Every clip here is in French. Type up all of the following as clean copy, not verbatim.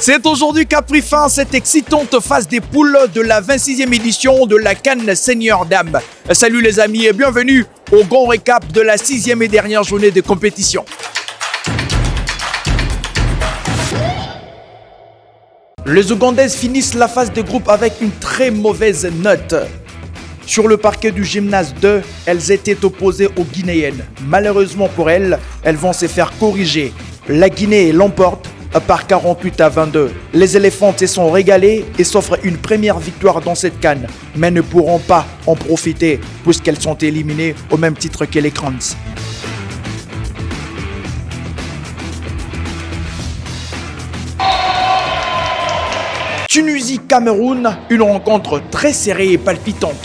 C'est aujourd'hui qu'a pris fin cette excitante phase des poules de la 26e édition de la CAN Senior Dames. Salut les amis et bienvenue au grand récap de la 6e et dernière journée de compétition. Les Ougandaises finissent la phase de groupe avec une très mauvaise note. Sur le parquet du gymnase 2, elles étaient opposées aux Guinéennes. Malheureusement pour elles, elles vont se faire corriger. La Guinée l'emporte par 48-22. Les éléphantes se sont régalées et s'offrent une première victoire dans cette CAN, mais ne pourront pas en profiter puisqu'elles sont éliminées au même titre que les Crans. Tunisie-Cameroun, une rencontre très serrée et palpitante.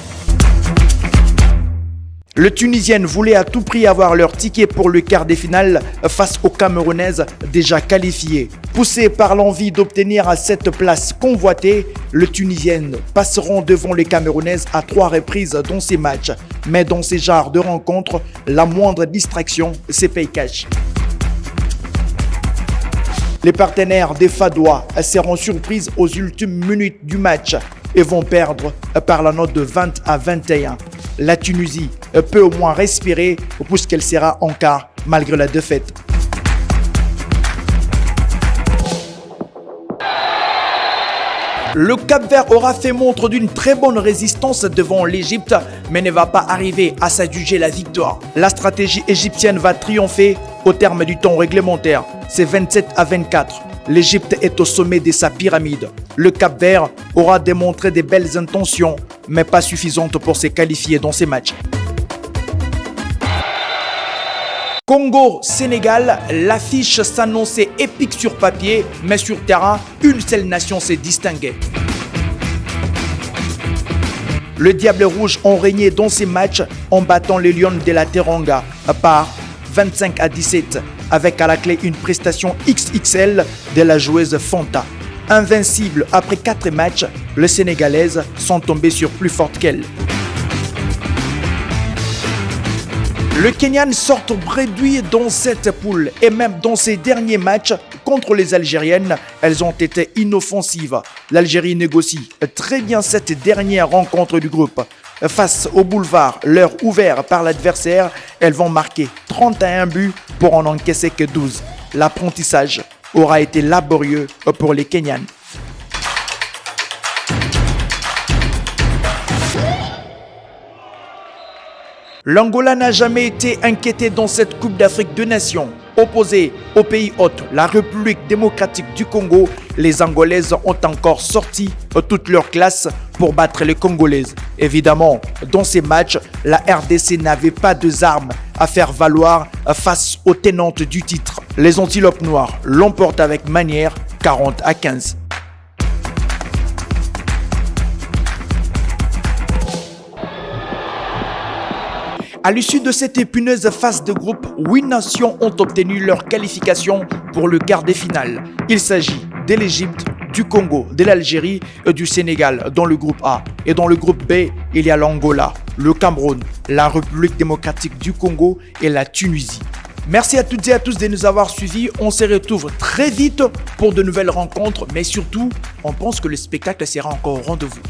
Les Tunisiennes voulaient à tout prix avoir leur ticket pour le quart des finales face aux Camerounaises déjà qualifiées. Poussées par l'envie d'obtenir cette place convoitée, les Tunisiennes passeront devant les Camerounaises à 3 reprises dans ces matchs. Mais dans ces genres de rencontres, la moindre distraction, c'est paye cash. Les partenaires des Fadois seront surprises aux ultimes minutes du match et vont perdre par la note de 20-21. La Tunisie peut au moins respirer puisqu'elle sera en quart malgré la défaite. Le Cap-Vert aura fait montre d'une très bonne résistance devant l'Égypte, mais ne va pas arriver à s'adjuger la victoire. La stratégie égyptienne va triompher au terme du temps réglementaire. C'est 27-24. L'Égypte est au sommet de sa pyramide. Le Cap-Vert aura démontré de belles intentions, mais pas suffisantes pour se qualifier dans ces matchs. Congo-Sénégal, l'affiche s'annonçait épique sur papier, mais sur terrain, une seule nation s'est distinguée. Le Diable Rouge ont régné dans ces matchs en battant les Lions de la Teranga par 25-17, avec à la clé une prestation XXL de la joueuse Fanta. Invincibles après 4 matchs, les Sénégalaises sont tombées sur plus fortes qu'elles. Le Kenyan sort réduit dans cette poule et même dans ses derniers matchs contre les Algériennes, elles ont été inoffensives. L'Algérie négocie très bien cette dernière rencontre du groupe. Face au boulevard, l'heure ouverte par l'adversaire, elles vont marquer 31 buts pour en encaisser que 12. L'apprentissage aura été laborieux pour les Kenyanes. L'Angola n'a jamais été inquiété dans cette Coupe d'Afrique de Nations. Opposée au pays hôte, la République démocratique du Congo, les Angolaises ont encore sorti toute leur classe pour battre les Congolaises. Évidemment, dans ces matchs, la RDC n'avait pas d'armes à faire valoir face aux tenantes du titre. Les Antilopes Noires l'emportent avec manière 40-15. À l'issue de cette épineuse phase de groupe, 8 nations ont obtenu leur qualification pour le quart des finales. Il s'agit de l'Égypte, du Congo, de l'Algérie et du Sénégal dans le groupe A. Et dans le groupe B, il y a l'Angola, le Cameroun, la République démocratique du Congo et la Tunisie. Merci à toutes et à tous de nous avoir suivis. On se retrouve très vite pour de nouvelles rencontres, mais surtout, on pense que le spectacle sera encore au rendez-vous.